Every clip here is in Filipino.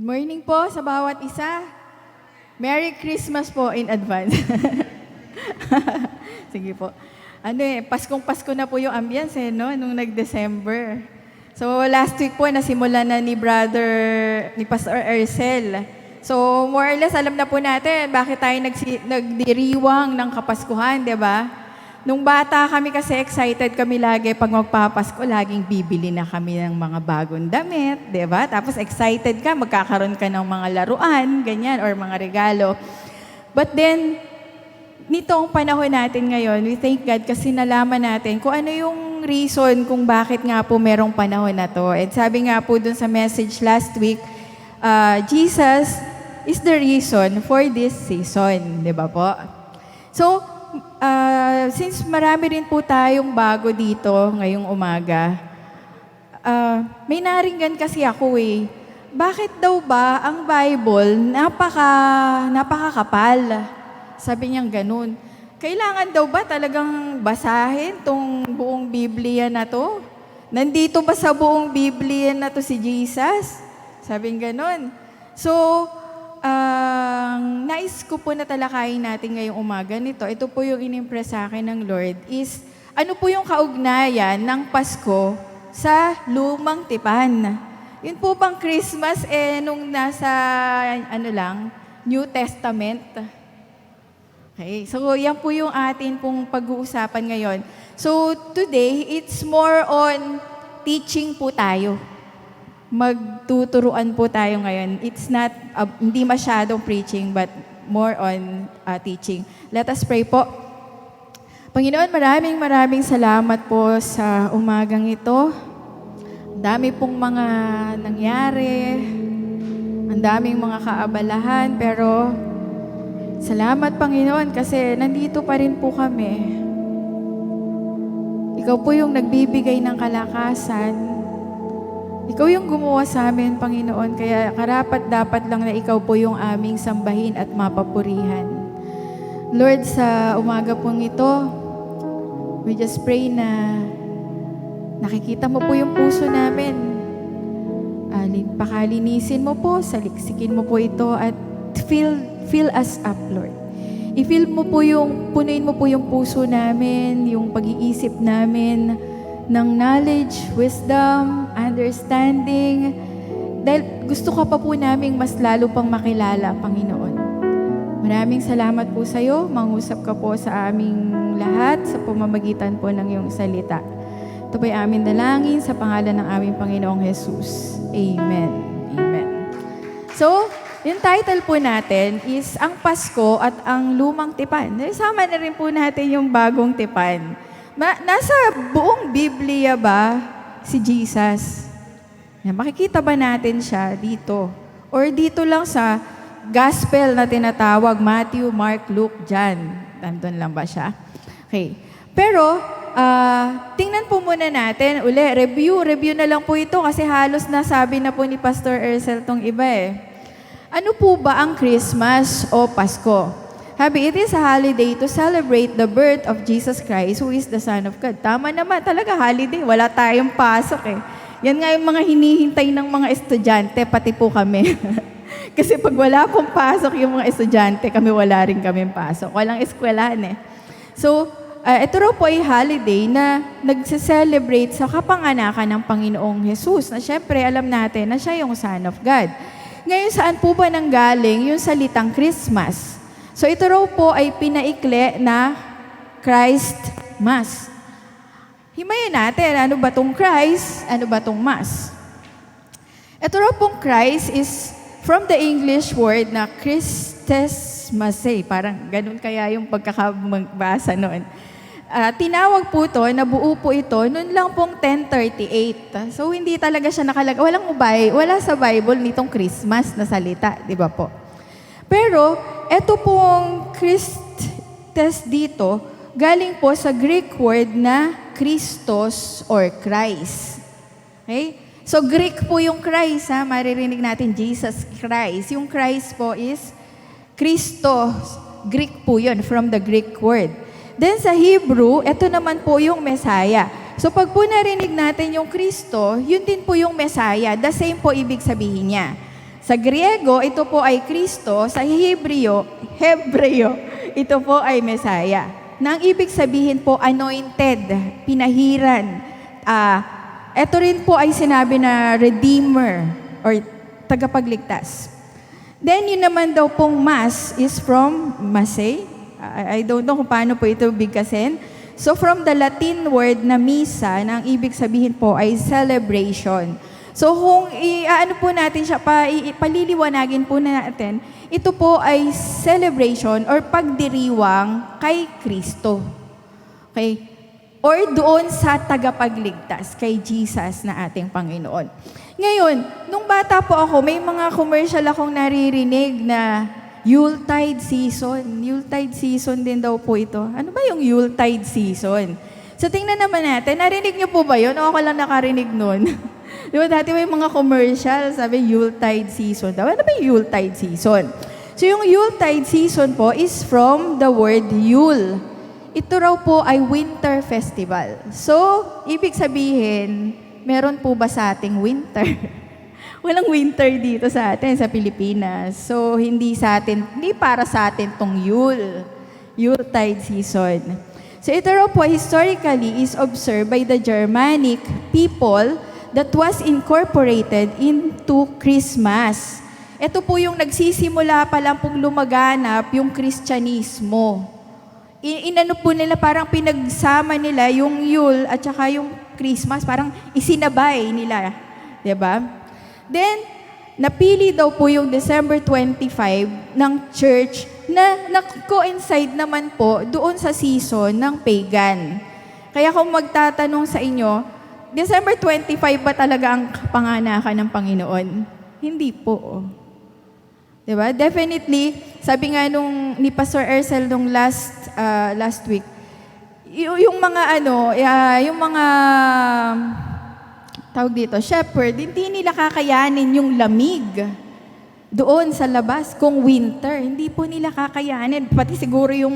Morning po sa bawat isa. Merry Christmas po in advance. Sige po. Paskong-Pasko na po yung ambience no, nung nag-December. So last week po, nasimulan na ni Pastor Ercel. So more or less, alam na po natin bakit tayo nagdiriwang ng Kapaskuhan, di ba? Nung bata kami kasi excited kami lagi pag magpapasko, laging bibili na kami ng mga bagong damit, di ba? Tapos excited ka, magkakaroon ka ng mga laruan, ganyan, or mga regalo. But then, nitong panahon natin ngayon, we thank God kasi nalaman natin kung ano yung reason kung bakit nga po merong panahon na to. And sabi nga po dun sa message last week, Jesus is the reason for this season, di ba po? So, since marami rin po tayong bago dito ngayong umaga, may naringgan kasi ako bakit daw ba ang Bible napakakapal? Sabi niyang ganun. Kailangan daw ba talagang basahin tong buong Biblia na to? Nandito ba sa buong Biblia na to si Jesus? Sabing ganun. So, nais ko po na talakayin natin ngayong umaga nito. Ito po yung inimpress sa akin ng Lord is, ano po yung kaugnayan ng Pasko sa lumang tipan? Yun po bang Christmas nung nasa, New Testament? Okay, so yan po yung atin pong pag-uusapan ngayon. So today, it's more on teaching po tayo. Magtuturuan po tayo ngayon. It's not, hindi masyadong preaching, but more on teaching. Let us pray po. Panginoon, maraming salamat po sa umagang ito. Ang dami pong mga nangyari, ang daming mga kaabalahan, pero salamat Panginoon kasi nandito pa rin po kami. Ikaw po yung nagbibigay ng kalakasan. Ikaw yung gumawa sa amin, Panginoon, kaya karapat-dapat lang na ikaw po yung aming sambahin at mapapurihan. Lord, sa umaga pong ito, we just pray na nakikita mo po yung puso namin. Pakalinisin mo po, saliksikin mo po ito at fill us up, Lord. Punuin mo po yung puso namin, yung pag-iisip namin, ng knowledge, wisdom, understanding, dahil gusto ka pa po naming mas lalo pang makilala, Panginoon. Maraming salamat po sa iyo. Mangusap ka po sa aming lahat sa pamamagitan po ng iyong salita. Ito po'y amin dalangin sa pangalan ng aming Panginoong Jesus. Amen. Amen. So, yung title po natin is Ang Pasko at ang Lumang Tipan. Sama na rin po natin yung bagong tipan. Nasa buong Biblia ba si Jesus? Makikita ba natin siya dito? Or dito lang sa gospel na tinatawag, Matthew, Mark, Luke, John? Nandun lang ba siya? Okay. Pero, tingnan po muna natin, review na lang po ito kasi halos nasabi na po ni Pastor Ercel tong iba Ano po ba ang Christmas o Pasko? Habi, it is a holiday to celebrate the birth of Jesus Christ, who is the Son of God. Tama naman, talaga holiday. Wala tayong pasok Yan nga yung mga hinihintay ng mga estudyante, pati po kami. Kasi pag wala pong pasok yung mga estudyante, wala rin kami pasok. Walang eskwelahan So, ito raw po ay holiday na nagse-celebrate sa kapanganakan ng Panginoong Jesus, na syempre alam natin na siya yung Son of God. Ngayon, saan po ba nanggaling yung salitang Christmas? So ito raw po ay pinaikli na Christ Mass. Himayin natin, ano ba tong Christ? Ano ba tong Mass? Ito raw pong Christ is from the English word na Christes Masse. Parang ganun kaya yung pagkakabasa noon. Tinawag po to, nabuo po ito, noon lang pong 1038. So hindi talaga siya nakalagay. Wala sa Bible nitong Christmas na salita, di ba po? Pero, ito pong Christes dito, galing po sa Greek word na Christos or Christ. Okay? So, Greek po yung Christ, maririnig natin, Jesus Christ. Yung Christ po is Christos. Greek po yun, from the Greek word. Then sa Hebrew, ito naman po yung Messiah. So, pag po narinig natin yung Kristo, yun din po yung Messiah. The same po ibig sabihin niya. Sa Griego, ito po ay Kristo. Sa Hebreo, ito po ay Messiah. Na ang ibig sabihin po, anointed, pinahiran. Ito rin po ay sinabi na Redeemer or tagapagligtas. Then, yun naman daw pong Mass is from Masse. I don't know kung paano po ito bigkasin. So, from the Latin word na misa, na ang ibig sabihin po ay celebration. So, kung ano po natin siya, paliliwanagin po natin, ito po ay celebration or pagdiriwang kay Kristo. Okay? Or doon sa tagapagligtas, kay Jesus na ating Panginoon. Ngayon, nung bata po ako, may mga commercial akong naririnig na Yuletide season. Yuletide season din daw po ito. Ano ba yung Yuletide season? So, tingnan naman natin. Narinig niyo po ba yun? O ako lang nakarinig nun? Di ba dati may mga commercial, sabi Yuletide season daw. Ano ba yung Yuletide season? So, yung Yuletide season po is from the word Yule. Ito raw po ay winter festival. So, ibig sabihin, meron po ba sa ating winter? Walang winter dito sa atin, sa Pilipinas. So, hindi para sa atin tong Yuletide season. So, ito raw po historically is observed by the Germanic people that was incorporated into Christmas. Ito po yung nagsisimula pa lang pong lumaganap yung Kristyanismo. Inano po nila, parang pinagsama nila yung Yule at saka yung Christmas, parang isinabay nila. Diba? Then, napili daw po yung December 25 ng church na coincide naman po doon sa season ng pagan. Kaya kung magtatanong sa inyo, December 25 ba talaga ang kapanganakan ng Panginoon? Hindi po. Diba? Definitely, sabi nga ni Pastor Ercel nung last week, yung mga tawag dito, shepherd, hindi nila kakayanin yung lamig doon sa labas kung winter. Hindi po nila kakayanin. Pati siguro yung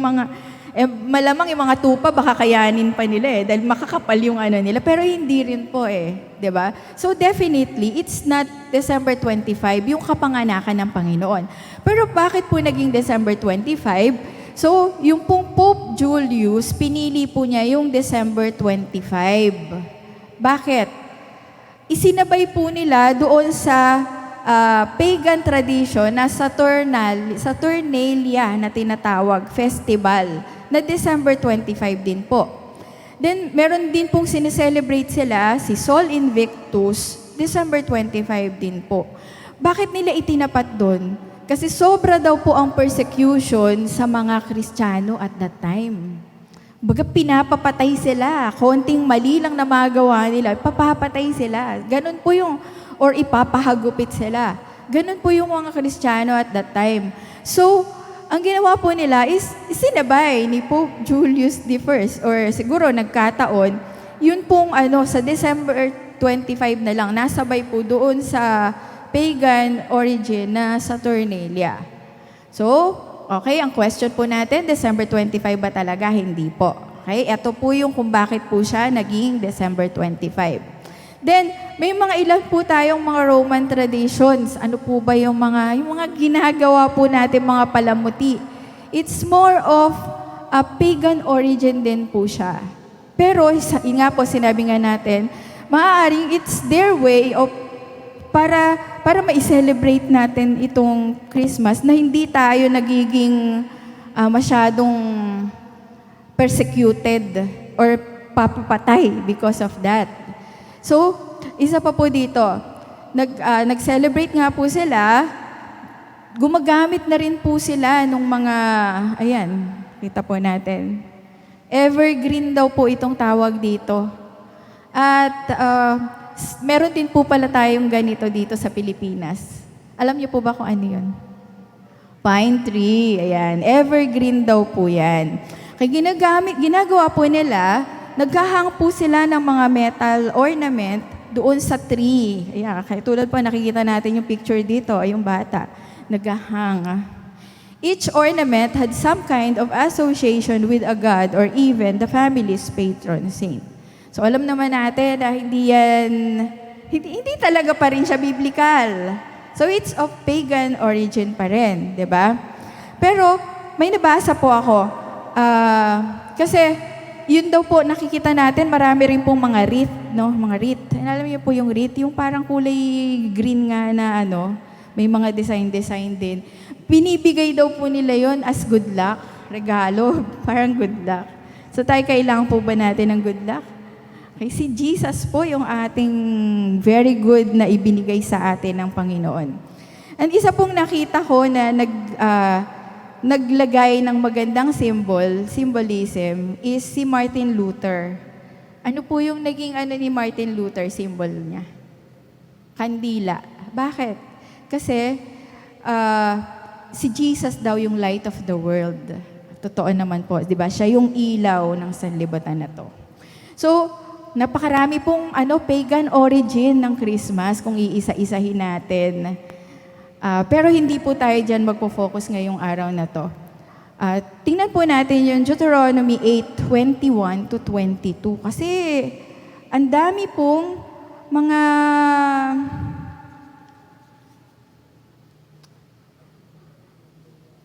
malamang yung mga tupa baka kayanin pa nila dahil makakapal yung nila. Pero hindi rin po diba? So definitely, it's not December 25, yung kapanganakan ng Panginoon. Pero bakit po naging December 25? So, yung pong Pope Julius, pinili po niya yung December 25. Bakit? Isinabay po nila doon sa pagan tradition na Saturnalia na tinatawag, festival, na December 25 din po. Then, meron din pong sineselebrate sila, si Sol Invictus, December 25 din po. Bakit nila itinapat doon? Kasi sobra daw po ang persecution sa mga Kristiyano at that time. Baga pinapapatay sila. Konting mali lang na magawa nila, papapatay sila. Ganun po or ipapahagupit sila. Ganun po yung mga Kristiyano at that time. So, ang ginawa po nila is sinabay ni Pope Julius I or siguro nagkataon, yun pong sa December 25 na lang, nasabay po doon sa pagan origin na Saturnalia. So, okay, ang question po natin, December 25 ba talaga? Hindi po. Okay, ito po yung kung bakit po siya naging December 25. Then, may mga ilan po tayong mga Roman traditions. Ano po ba yung mga ginagawa po natin, mga palamuti? It's more of a pagan origin din po siya. Pero, nga po, sinabi nga natin, maaaring it's their way of para ma-celebrate natin itong Christmas na hindi tayo nagiging masyadong persecuted or papapatay because of that. So, isa pa po dito, nag-celebrate nga po sila, gumagamit na rin po sila nung mga, ayan, kita po natin. Evergreen daw po itong tawag dito. At meron din po pala tayong ganito dito sa Pilipinas. Alam niyo po ba kung ano yun? Pine tree, ayan. Evergreen daw po yan. Kaya ginagawa po nila, naghahang po sila ng mga metal ornament doon sa tree. Ayan, kaya tulad po nakikita natin yung picture dito, ay yung bata. Naghahang. Each ornament had some kind of association with a god or even the family's patron saint. So alam naman natin na hindi talaga pa rin siya biblical. So it's of pagan origin pa rin, di ba? Pero may nabasa po ako, kasi yun daw po nakikita natin, marami rin pong mga wreath, no? Mga wreath. Alam niyo po yung wreath, yung parang kulay green nga na may mga design din. Binibigay daw po nila yon as good luck, regalo, parang good luck. So tayo kailangan po ba natin ng good luck? Okay, si Jesus po yung ating very good na ibinigay sa atin ng Panginoon. And isa pong nakita ko na naglagay ng magandang symbolism is si Martin Luther. Ano po yung naging ni Martin Luther symbol niya? Kandila. Bakit? Kasi si Jesus daw yung light of the world. Totoo naman po, 'di ba? Siya yung ilaw ng sanlibutan na 'to. So, napakarami pong pagan origin ng Christmas kung iisa-isahin natin. Pero hindi po tayo dyan magpo-focus ngayong araw na to. Tingnan po natin yung Deuteronomy 8:21 to 22. Kasi ang dami pong mga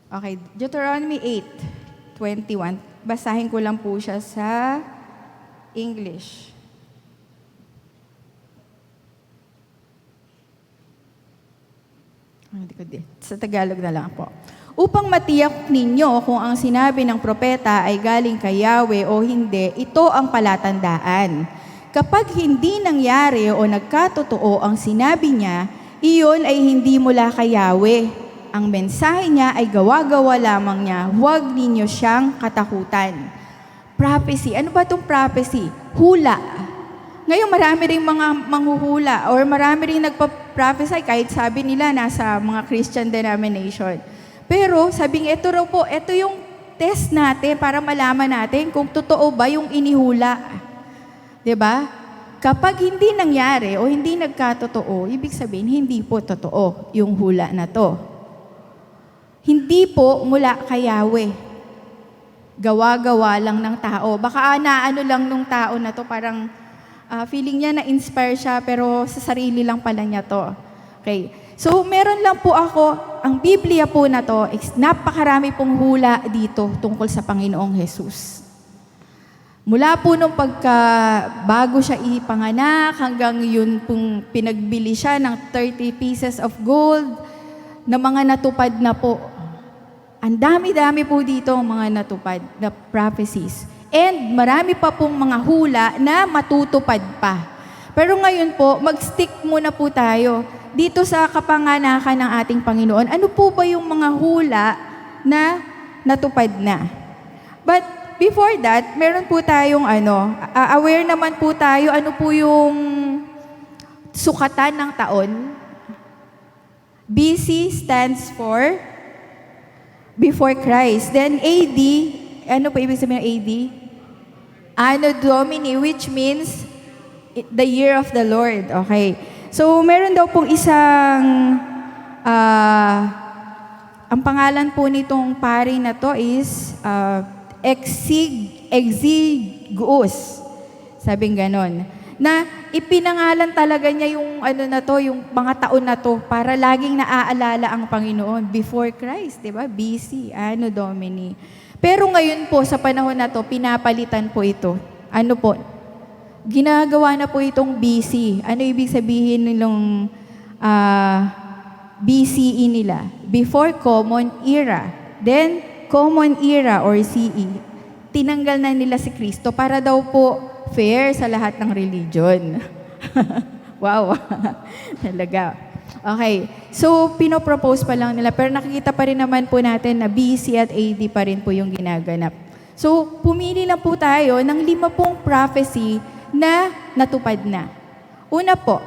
okay, Deuteronomy 8:21. Basahin ko lang po siya sa English. Sa Tagalog na lang po. Upang matiyak ninyo kung ang sinabi ng propeta ay galing kay Yahweh o hindi, ito ang palatandaan. Kapag hindi nangyari o nagkatotoo ang sinabi niya, iyon ay hindi mula kay Yahweh. Ang mensahe niya ay gawa-gawa lamang niya, huwag ninyo siyang katakutan. Prophecy. Ano ba itong prophecy? Hula. Ngayon marami rin mga manghuhula or marami rin nagpa-prophesy kahit sabi nila nasa mga Christian denomination. Pero sabing ito raw po, ito yung test natin para malaman natin kung totoo ba yung inihula. 'Di ba? Kapag hindi nangyari o hindi nagkatotoo, ibig sabihin hindi po totoo yung hula na to. Hindi po mula kay Yahweh. Gawa-gawa lang ng tao. Baka naano lang nung tao na to, parang feeling niya na-inspire siya, pero sa sarili lang pala niya to. Okay. So, meron lang po ako, ang Biblia po na to, napakarami pong hula dito tungkol sa Panginoong Jesus. Mula po nung bago siya ipanganak, hanggang yun pong pinagbili siya ng 30 pieces of gold, na mga natupad na po. Ang dami-dami po dito mga natupad na prophecies. And marami pa pong mga hula na matutupad pa. Pero ngayon po, mag-stick muna po tayo dito sa kapanganakan ng ating Panginoon. Ano po ba yung mga hula na natupad na? But before that, meron po tayong aware naman po tayo, ano po yung sukatan ng taon? BC stands for before Christ. Then AD, ano po ibig sabihin ng AD? Anno Domini, which means the year of the Lord. Okay. So, meron daw pong isang, ang pangalan po nitong pari na to is Exiguus. Sabing ganon. Na ipinangalan talaga niya yung yung mga taon na to para laging naaalala ang Panginoon before Christ, di ba? BC, Anno Domini. Pero ngayon po, sa panahon na to, pinapalitan po ito. Ano po? Ginagawa na po itong BC. Ano ibig sabihin nilang BCE nila? Before Common Era. Then, Common Era or CE. Tinanggal na nila si Kristo para daw po fair sa lahat ng religion. Wow. Talaga. Okay. So, pinopropose pa lang nila. Pero nakikita pa rin naman po natin na BC at AD pa rin po yung ginaganap. So, pumili lang po tayo ng 5 prophecy na natupad na. Una po.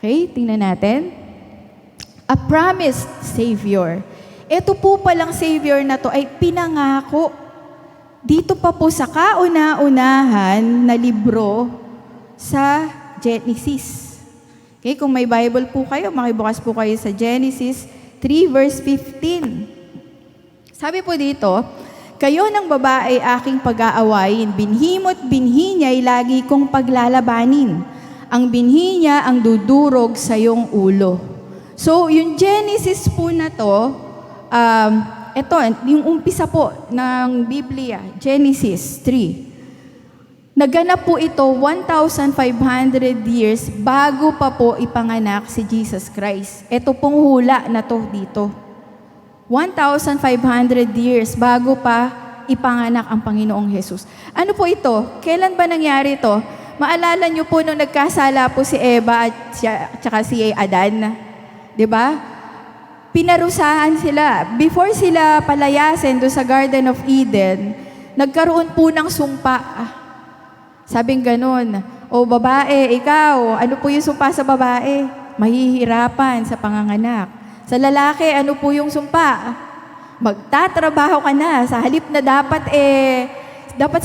Okay, tingnan natin. A promised Savior. Ito po palang Savior na to ay pinangako dito pa po sa kauna-unahan na libro sa Genesis. Okay, kung may Bible po kayo, makibukas po kayo sa Genesis 3 verse 15. Sabi po dito, kayo ng babae aking pag-aawayin, binhimo't binhi niya'y lagi kong paglalabanin. Ang binhi niya ang dudurog sa iyong ulo. So, yung Genesis po na to, ito, yung umpisa po ng Biblia, Genesis 3. Naganap po ito 1,500 years bago pa po ipanganak si Jesus Christ. Ito pong hula na to dito. 1,500 years bago pa ipanganak ang Panginoong Jesus. Ano po ito? Kailan ba nangyari ito? Maalala niyo po nung nagkasala po si Eva at saka si Adan. 'Di ba? Pinarusahan sila. Before sila palayasin doon sa Garden of Eden, nagkaroon po ng sumpa. Sabing ganun, o babae, ikaw, ano po yung sumpa sa babae? Mahihirapan sa panganganak. Sa lalaki, ano po yung sumpa? Magtatrabaho ka na. Sa halip na dapat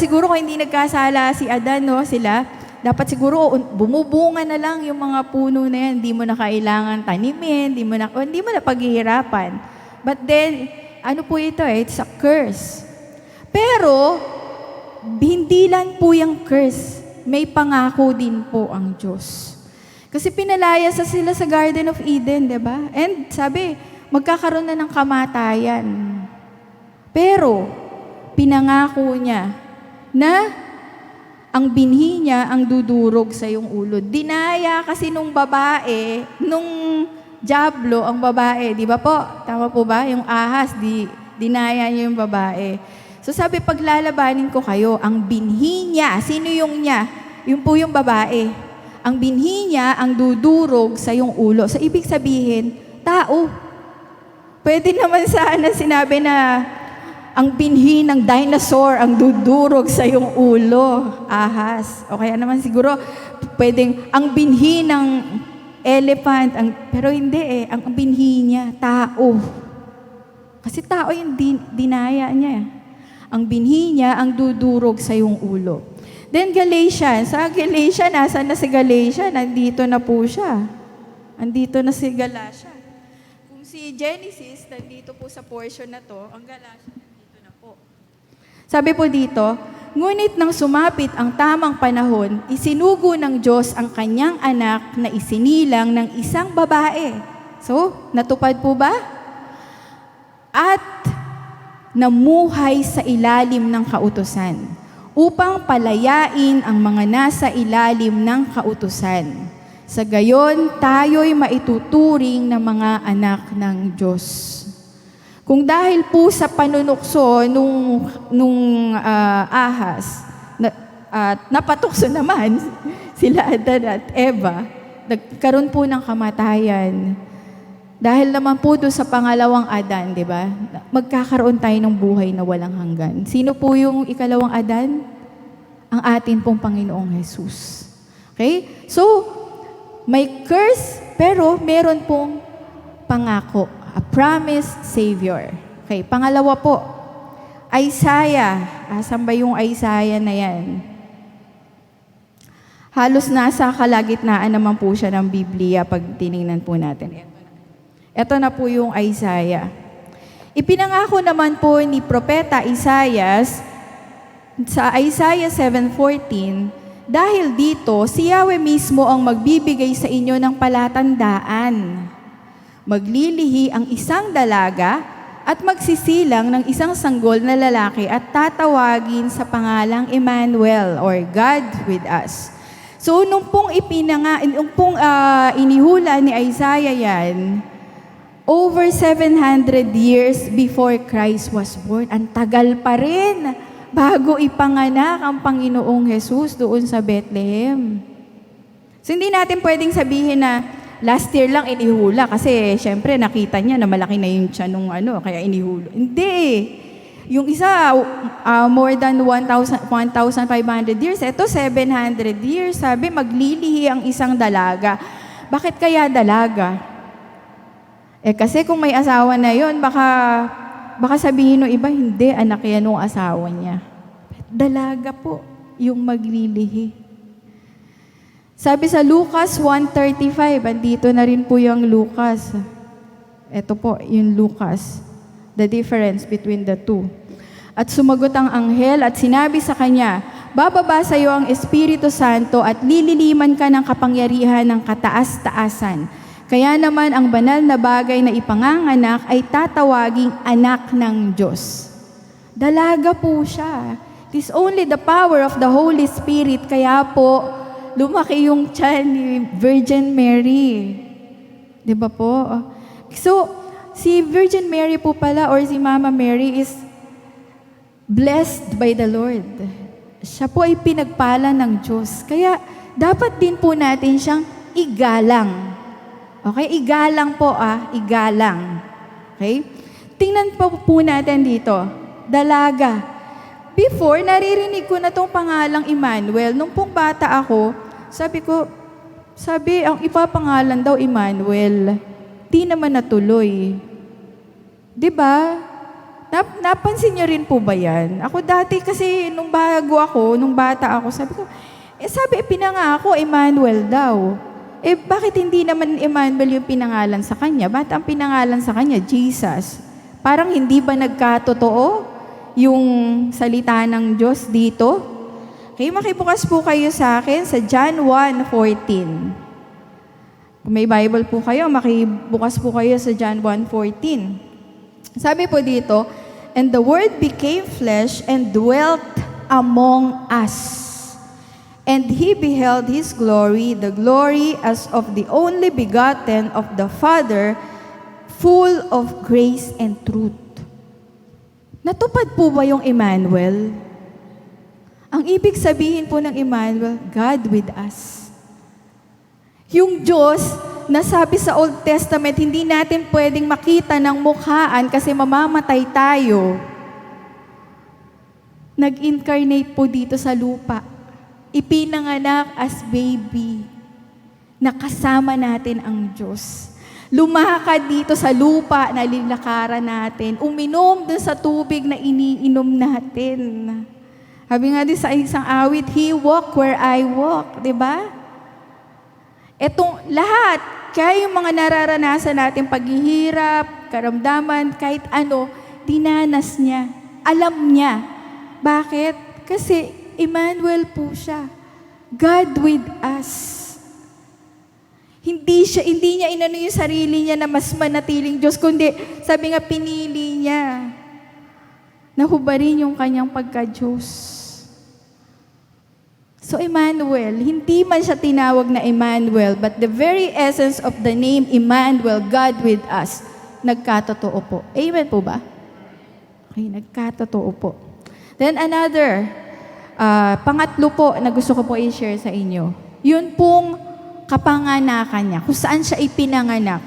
siguro kung hindi nagkasala si Adan, no, sila, dapat siguro bumubunga na lang yung mga puno na yan. Hindi mo na kailangan tanimin, hindi mo na paghihirapan. But then, ano po ito it's a curse. Pero, hindi lang po yung curse. May pangako din po ang Diyos. Kasi pinalaya sila sa Garden of Eden, di ba? And sabi, magkakaroon na ng kamatayan. Pero, pinangako niya na ang binhi niya ang dudurog sa iyong ulo. Dinaya kasi nung babae, nung diablo ang babae, di ba po? Tama po ba? Yung ahas, dinaya niya yung babae. So sabi, paglalabanin ko kayo, ang binhi niya, sino yung niya? Yung po yung babae. Ang binhi niya ang dudurog sa iyong ulo. So ibig sabihin, tao. Pwede naman sana sinabi na ang binhi ng dinosaur ang dudurog sa iyong ulo, ahas. O kaya naman siguro, pwedeng ang binhi ng elephant, pero hindi ang binhi niya, tao. Kasi tao yung dinaya niya. Ang binhi niya ang dudurog sa iyong ulo. Then Galatians, sa Galatia, nasaan na si Galatia? Nandito na po siya. Andito na si Galatia. Kung si Genesis, nandito po sa portion na to, ang Galatia, nandito na po. Sabi po dito, ngunit nang sumapit ang tamang panahon, isinugo ng Diyos ang kanyang anak na isinilang ng isang babae. So, natupad po ba? At namuhay sa ilalim ng kautusan upang palayain ang mga nasa ilalim ng kautusan. Sa gayon, tayo'y maituturing na mga anak ng Diyos. Kung dahil po sa panunukso nung ahas, napatukso naman sila Adan at Eva, nagkaroon po ng kamatayan. Dahil naman po doon sa pangalawang Adan, di ba? Magkakaroon tayo ng buhay na walang hanggan. Sino po yung ikalawang Adan? Ang atin pong Panginoong Jesus. Okay? So, may curse, pero meron pong pangako. A promised Savior. Okay, pangalawa po. Isaiah. Asan ba yung Isaiah na yan? Halos nasa kalagitnaan naman po siya ng Biblia pag tinignan po natin. Ito na po yung Isaiah. Ipinangako naman po ni Propeta Isaiah sa Isaiah 7:14, dahil dito, si Yahweh mismo ang magbibigay sa inyo ng palatandaan. Maglilihi ang isang dalaga at magsisilang ng isang sanggol na lalaki at tatawagin sa pangalang Emmanuel or God with us. So, nung pong inihula ni Isaiah yan, over 700 years before Christ was born. Ang tagal pa rin bago ipanganak ang Panginoong Jesus doon sa Bethlehem. So, hindi natin pwedeng sabihin na last year lang inihula kasi syempre nakita niya na malaki na yung tiyan nung kaya inihula. Hindi. Yung isa, more than 1,500 years. Ito, 700 years. Sabi, maglilihi ang isang dalaga. Bakit kaya dalaga? Kasi kung may asawa na yon, baka sabihin ng iba, hindi, anak yan ng asawa niya. Dalaga po yung maglilihi. Sabi sa Lucas 1:35, andito na rin po yung Lucas. Ito po, yung Lucas. The difference between the two. At sumagot ang anghel at sinabi sa kanya, bababa sa iyo ang Espiritu Santo at lililiman ka ng kapangyarihan ng kataas-taasan. Kaya naman ang banal na bagay na ipanganganak ay tatawaging anak ng Diyos. Dalaga po siya. It is only the power of the Holy Spirit, kaya po lumaki yung tiyan ni Virgin Mary. Di ba po? So, si Virgin Mary po pala or si Mama Mary is blessed by the Lord. Siya po ay pinagpala ng Diyos. Kaya dapat din po natin siyang igalang. Okay? Igalang po igalang. Okay? Tingnan po natin dito. Dalaga. Before, naririnig ko na tong pangalang Emmanuel. Nung pong bata ako, sabi, ang ipapangalan daw Emmanuel. Di naman natuloy. Diba? Napansin niyo rin po ba yan? Ako dati kasi, nung bata ako, sabi, pinangako, Emmanuel daw. Bakit hindi naman Emmanuel yung pinangalan sa kanya? Ba't ang pinangalan sa kanya, Jesus? Parang hindi ba nagkatotoo yung salita ng Diyos dito? Okay, makibukas po kayo sa akin sa John 1:14. Kung may Bible po kayo, makibukas po kayo sa John 1:14. Sabi po dito, "And the Word became flesh and dwelt among us. And He beheld His glory, the glory as of the only begotten of the Father, full of grace and truth." Natupad po ba yung Emmanuel? Ang ibig sabihin po ng Emmanuel, God with us. Yung Diyos na sabi sa Old Testament, hindi natin pwedeng makita ng mukhaan kasi mamamatay tayo. Nag-incarnate po dito sa lupa. Ipinanganak as baby. Nakasama natin ang Diyos. Lumakad dito sa lupa na nilakaran natin. Uminom dun sa tubig na iniinom natin. Sabi nga din sa isang awit, He walked where I walk. Diba? Etong lahat, kaya yung mga nararanasan natin, paghihirap, karamdaman, kahit ano, dinanas niya. Alam niya. Bakit? Kasi Emmanuel po siya. God with us. Hindi niya inano yung sarili niya na mas manatiling Diyos, kundi sabi nga pinili niya na hubarin yung kanyang pagka-Diyos. So Emmanuel, hindi man siya tinawag na Emmanuel, but the very essence of the name Emmanuel, God with us, nagkatotoo po. Amen po ba? Okay, nagkatotoo po. Then another, pangatlo po na gusto ko po i-share sa inyo. Yun pong kapanganakan niya, kung saan siya ipinanganak.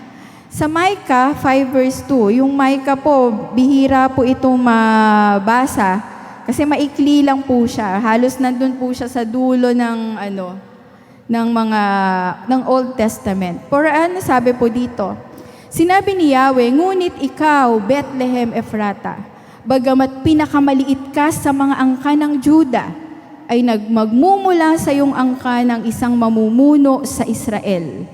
Sa Micah 5 verse 2, yung Micah po, bihira po itong mabasa, kasi maikli lang po siya. Halos nandun po siya sa dulo ng Old Testament. Pero ano sabi po dito? Sinabi ni Yahweh, "Ngunit ikaw, Bethlehem Ephrata, bagamat pinakamaliit ka sa mga angka ng Juda, ay magmumula sa iyong angka ng isang mamumuno sa Israel.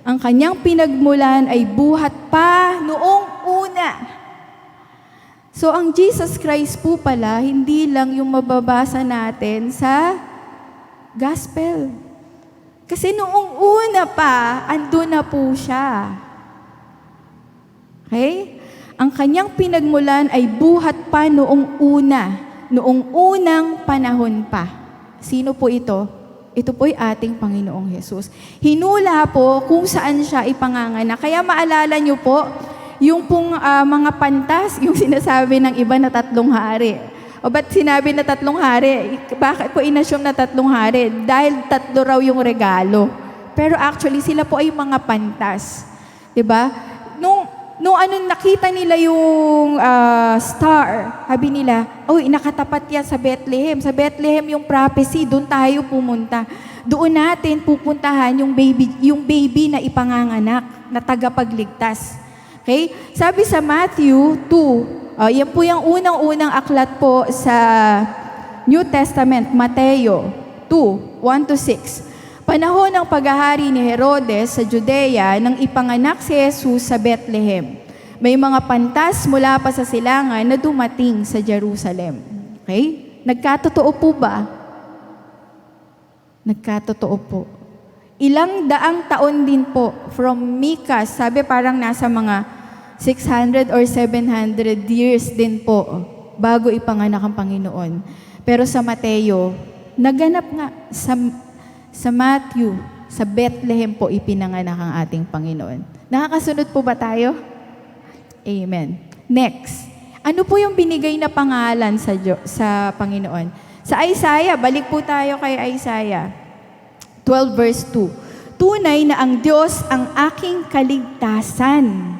Ang kanyang pinagmulan ay buhat pa noong una." So ang Jesus Christ po pala, hindi lang yung mababasa natin sa gospel. Kasi noong una pa, andun na po siya. Okay? Ang kanyang pinagmulan ay buhat pa noong unang panahon pa. Sino po ito? Ito po'y ating Panginoong Hesus. Hinula po kung saan siya ipanganganak. Kaya maalala niyo po, yung pong mga pantas, yung sinasabi ng iba na 3 hari. O ba't sinabi na 3 hari? Bakit po inassume na 3 hari? Dahil 3 raw yung regalo. Pero actually, sila po ay mga pantas. Diba? Nung nakita nila yung star, sabi nila, nakatapat yan sa Bethlehem. Sa Bethlehem yung prophecy, doon tayo pumunta. Doon natin pupuntahan yung baby na ipanganganak, na tagapagligtas. Okay? Sabi sa Matthew 2, yan po yung unang-unang aklat po sa New Testament, Mateo 2, 1-6. Panahon ng paghahari ni Herodes sa Judea nang ipanganak si Jesus sa Bethlehem. May mga pantas mula pa sa silangan na dumating sa Jerusalem. Okay? Nagkatotoo po ba? Nagkatotoo po. Ilang daang taon din po from Micah, sabi parang nasa mga 600 or 700 years din po bago ipanganak ang Panginoon. Pero sa Mateo, naganap nga sa Matthew, sa Bethlehem po ipinanganak ang ating Panginoon. Nakakasunod po ba tayo? Amen. Next, ano po yung binigay na pangalan sa Panginoon? Sa Isaiah, balik po tayo kay Isaiah 12 verse 2. Tunay na ang Diyos ang aking kaligtasan.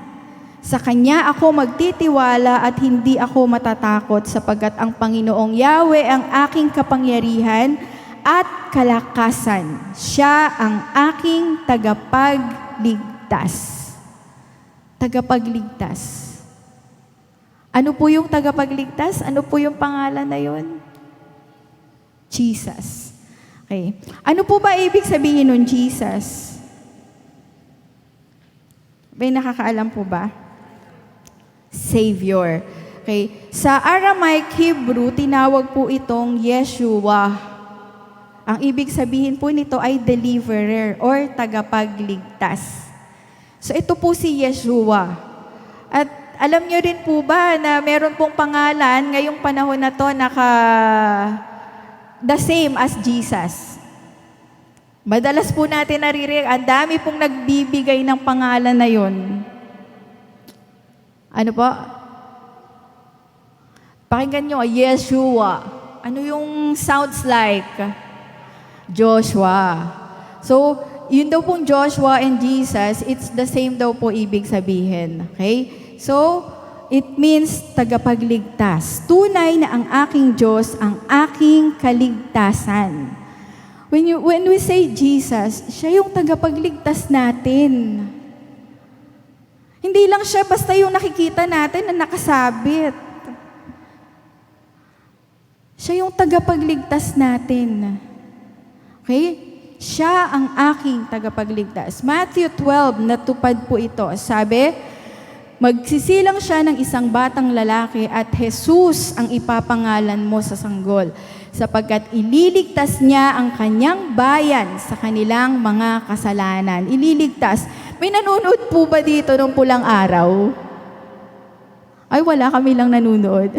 Sa Kanya ako magtitiwala at hindi ako matatakot sapagkat ang Panginoong Yahweh ang aking kapangyarihan at kalakasan. Siya ang aking tagapagligtas. Tagapagligtas. Ano po yung tagapagligtas? Ano po yung pangalan na yun? Jesus. Okay. Ano po ba ibig sabihin nun, Jesus? May nakakaalam po ba? Savior. Okay. Sa Aramaic Hebrew, tinawag po itong Yeshua. Ang ibig sabihin po nito ay deliverer or tagapagligtas. So ito po si Yeshua. At alam nyo rin po ba na meron pong pangalan ngayong panahon na to the same as Jesus. Madalas po natin naririnig, ang dami pong nagbibigay ng pangalan na yon. Ano po? Pakinggan nyo, Yeshua. Ano yung sounds like? Joshua. So, yun daw pong Joshua and Jesus, it's the same daw po ibig sabihin. Okay? So, it means tagapagligtas. Tunay na ang aking Diyos ang aking kaligtasan. When we say Jesus, siya yung tagapagligtas natin. Hindi lang siya basta yung nakikita natin na nakasabit. Siya yung tagapagligtas natin. Okay? Siya ang aking tagapagligtas. Matthew 12, natupad po ito. Sabi, magsisilang siya ng isang batang lalaki at Jesus ang ipapangalan mo sa sanggol, sapagkat ililigtas niya ang kanyang bayan sa kanilang mga kasalanan. Ililigtas. May nanonood po ba dito nung pulang araw? Ay, wala, kami lang nanonood.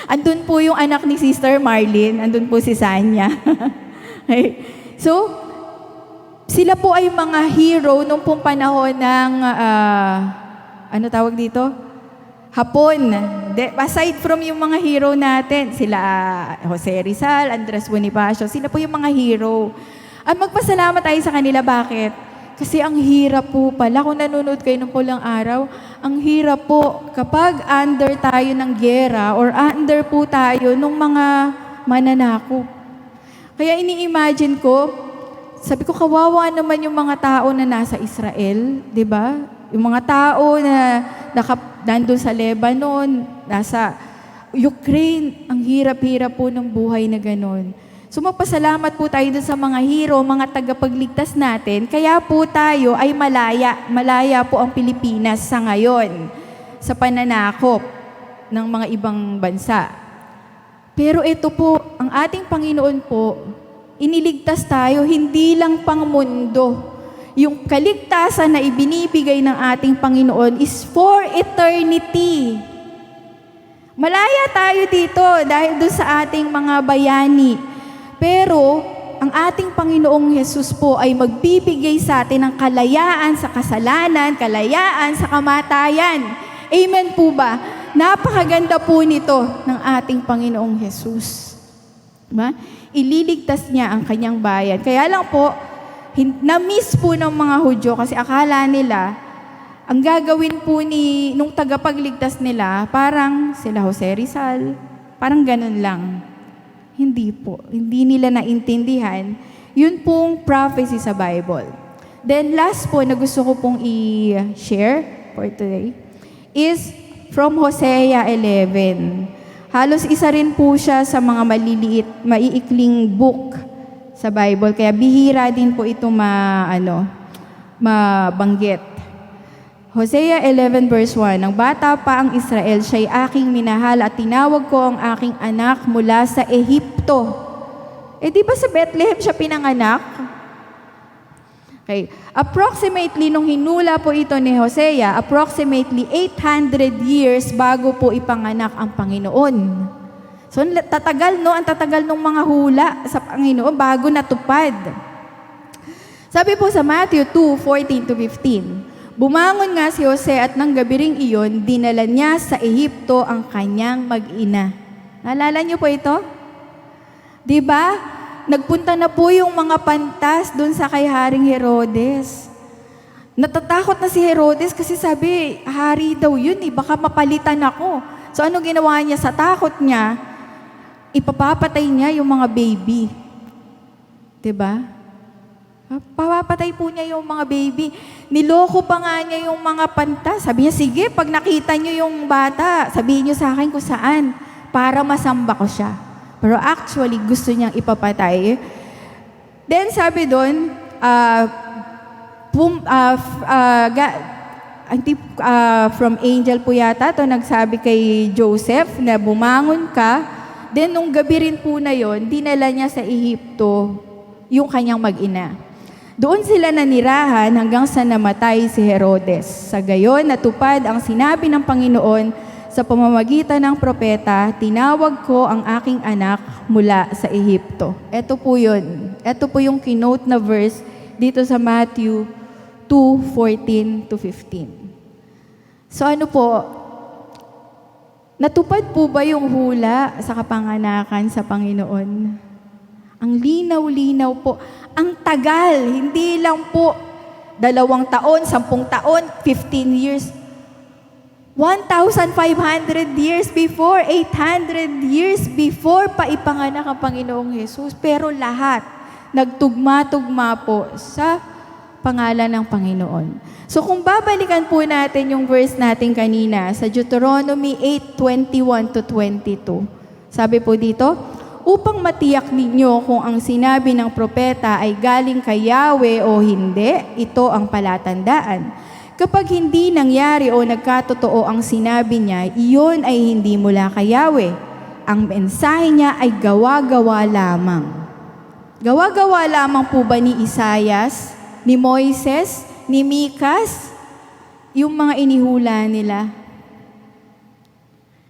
Andun po yung anak ni Sister Marlene, andun po si Sanya. Okay. So, sila po ay mga hero nung pong panahon ng, ano tawag dito? Hapon. Aside from yung mga hero natin, sila Jose Rizal, Andres Bonifacio, sila po yung mga hero. At magpasalamat tayo sa kanila. Bakit? Kasi ang hirap po pala, kung nanonood kayo ng pulang araw, ang hirap po kapag under tayo ng giyera or under po tayo ng mga mananakop. Kaya ini-imagine ko, sabi ko, kawawa naman yung mga tao na nasa Israel, di ba? Yung mga tao na nandun sa Lebanon, nasa Ukraine, ang hirap-hirap po ng buhay na ganon. So magpasalamat po tayo dun sa mga hero, mga tagapagligtas natin. Kaya po tayo ay malaya. Malaya po ang Pilipinas sa ngayon sa pananakop ng mga ibang bansa. Pero ito po, ang ating Panginoon po, iniligtas tayo hindi lang pang mundo. Yung kaligtasan na ibinibigay ng ating Panginoon is for eternity. Malaya tayo dito dahil doon sa ating mga bayani. Pero, ang ating Panginoong Jesus po ay magbibigay sa atin ng kalayaan sa kasalanan, kalayaan sa kamatayan. Amen po ba? Napakaganda po nito ng ating Panginoong Jesus. Diba? Ililigtas niya ang kanyang bayan. Kaya lang po, na-miss po ng mga Hudyo kasi akala nila, ang gagawin po nung tagapagligtas nila, parang sila Jose Rizal, parang ganun lang. Hindi po. Hindi nila naintindihan. Yun pong prophecy sa Bible. Then last po na gusto ko pong i-share for today is from Hosea 11. Halos isa rin po siya sa mga maliliit, maiikling book sa Bible. Kaya bihira din po ito mabanggit. Hosea 11 verse 1, Nang bata pa ang Israel, siya'y aking minahal at tinawag ko ang aking anak mula sa Ehipto. Eh di ba sa Bethlehem siya pinanganak? Okay. Approximately, nung hinula po ito ni Hosea, approximately 800 years bago po ipanganak ang Panginoon. So, tatagal, no? Ang tatagal ng mga hula sa Panginoon bago natupad. Sabi po sa Matthew 2:14-15, bumangon nga si Jose at nang gabi ring iyon, dinala niya sa Ehipto ang kanyang mag-ina. Naalala niyo po ito? Diba? Nagpunta na po yung mga pantas doon sa kay Haring Herodes. Natatakot na si Herodes kasi sabi, hari daw yun baka mapalitan ako. So ano ginawa niya sa takot niya? Ipapapatay niya yung mga baby. Diba? Papapatay po niya yung mga baby. Niloko pa nga niya yung mga pantas. Sabi niya, sige, pag nakita niyo yung bata, sabihin niyo sa akin kung saan para masamba ko siya. Pero actually, gusto niyang ipapatay. Then sabi doon, from angel po yata, to nagsabi kay Joseph na bumangon ka. Then nung gabi rin po na yon, dinala niya sa Ehipto yung kanyang mag-ina. Doon sila nanirahan hanggang sa namatay si Herodes. Sa gayon, natupad ang sinabi ng Panginoon sa pamamagitan ng propeta, tinawag ko ang aking anak mula sa Ehipto. Ito po yun. Ito po yung kinote na verse dito sa Matthew 2:14-15. So ano po, natupad po ba yung hula sa kapanganakan sa Panginoon? Ang linaw-linaw po. Ang tagal, hindi lang po 2 taon, 10 taon, 15 years. 1,500 years before, 800 years before pa ipanganak ang Panginoong Jesus. Pero lahat, nagtugma-tugma po sa pangalan ng Panginoon. So kung babalikan po natin yung verse natin kanina sa Deuteronomy 8:21-22, sabi po dito, upang matiyak ninyo kung ang sinabi ng propeta ay galing kay Yahweh o hindi, ito ang palatandaan. Kapag hindi nangyari o nagkatotoo ang sinabi niya, iyon ay hindi mula kay Yahweh. Ang mensahe niya ay gawa-gawa lamang. Gawa-gawa lamang po ba ni Isaias, ni Moises, ni Mikas, yung mga inihula nila?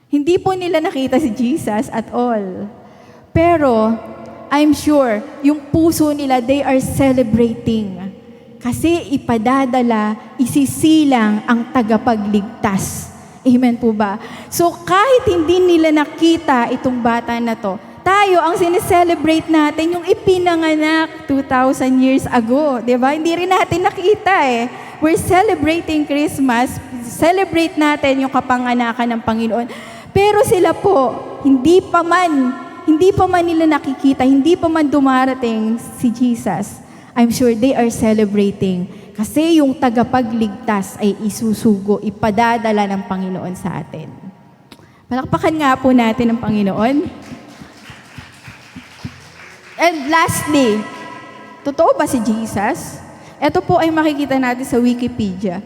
Hindi po nila nakita si Jesus at all. Pero, I'm sure, yung puso nila, they are celebrating. Kasi ipadadala, isisilang ang tagapagligtas. Amen po ba? So kahit hindi nila nakita itong bata na to, tayo ang sineselebrate natin yung ipinanganak 2,000 years ago. Diba? Hindi rin natin nakita We're celebrating Christmas, celebrate natin yung kapanganakan ng Panginoon. Pero sila po, hindi pa man nila nakikita, hindi pa man dumarating si Jesus, I'm sure they are celebrating kasi yung tagapagligtas ay isusugo, ipadadala ng Panginoon sa atin. Palakpakan nga po natin ang Panginoon. And lastly, totoo ba si Jesus? Ito po ay makikita natin sa Wikipedia.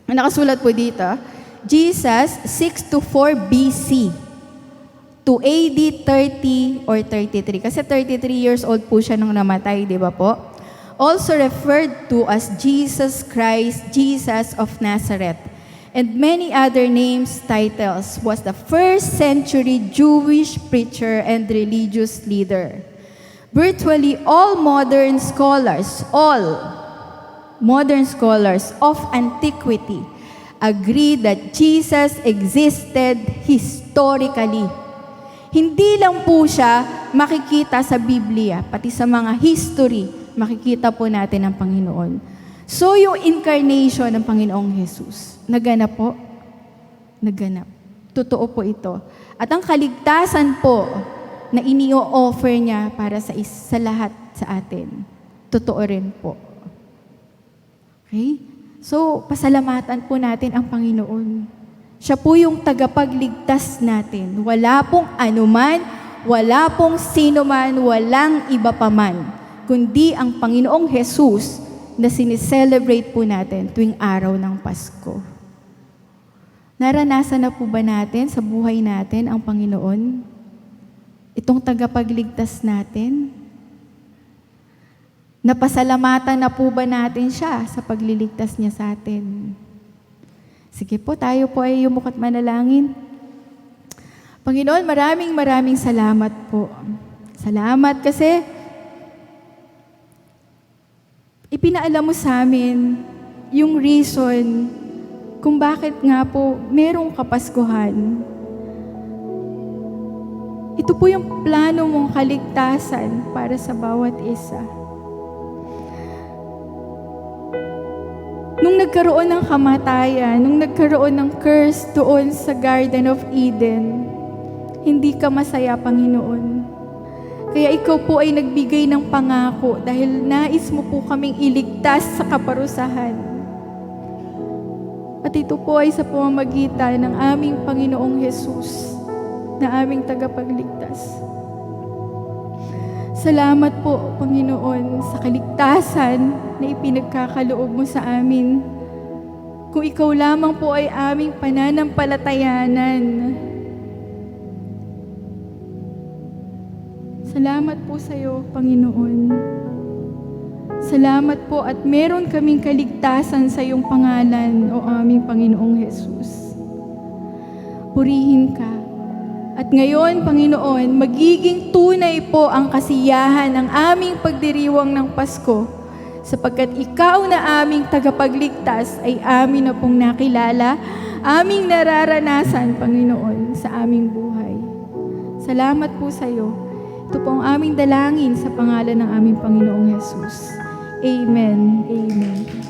Nakasulat po dito, Jesus 6-4 BC to AD 30 or 33. Kasi 33 years old po siya nung namatay, di ba po? Also referred to as Jesus Christ, Jesus of Nazareth, and many other names, titles, was the first century Jewish preacher and religious leader. Virtually all modern scholars of antiquity agree that Jesus existed historically. Hindi lang po siya makikita sa Biblia, pati sa mga history, makikita po natin ang Panginoon. So yung incarnation ng Panginoong Jesus, naganap po? Naganap. Totoo po ito. At ang kaligtasan po na ini-offer niya para sa lahat sa atin, totoo rin po. Okay? So, pasalamatan po natin ang Panginoon. Siya po yung tagapagligtas natin. Wala pong anuman, wala pong sino man, walang iba pa man, kundi ang Panginoong Jesus na sineselebrate po natin tuwing araw ng Pasko. Naranasan na po ba natin sa buhay natin ang Panginoon? Itong tagapagligtas natin? Napasalamatan na po ba natin siya sa pagliligtas niya sa atin? Sige po, tayo po ay yumukat manalangin. Panginoon, maraming salamat po. Salamat kasi ipinaalam mo sa amin yung reason kung bakit nga po merong Kapaskuhan. Ito po yung plano mong kaligtasan para sa bawat isa. Nung nagkaroon ng kamatayan, nung nagkaroon ng curse doon sa Garden of Eden, hindi ka masaya, Panginoon. Kaya ikaw po ay nagbigay ng pangako dahil nais mo po kaming iligtas sa kaparusahan. At ito po ay sa pamamagitan ng aming Panginoong Jesus na aming tagapagligtas. Salamat po, Panginoon, sa kaligtasan na ipinagkakaloob mo sa amin. Kung ikaw lamang po ay aming pananampalatayanan. Salamat po sa iyo, Panginoon. Salamat po at meron kaming kaligtasan sa iyong pangalan, o aming Panginoong Jesus. Purihin ka. At ngayon, Panginoon, magiging tunay po ang kasiyahan ng aming pagdiriwang ng Pasko, sapagkat ikaw na aming tagapagligtas ay amin na pong nakilala, aming nararanasan, Panginoon, sa aming buhay. Salamat po sa iyo. Ito po ang aming dalangin sa pangalan ng aming Panginoong Jesus. Amen. Amen.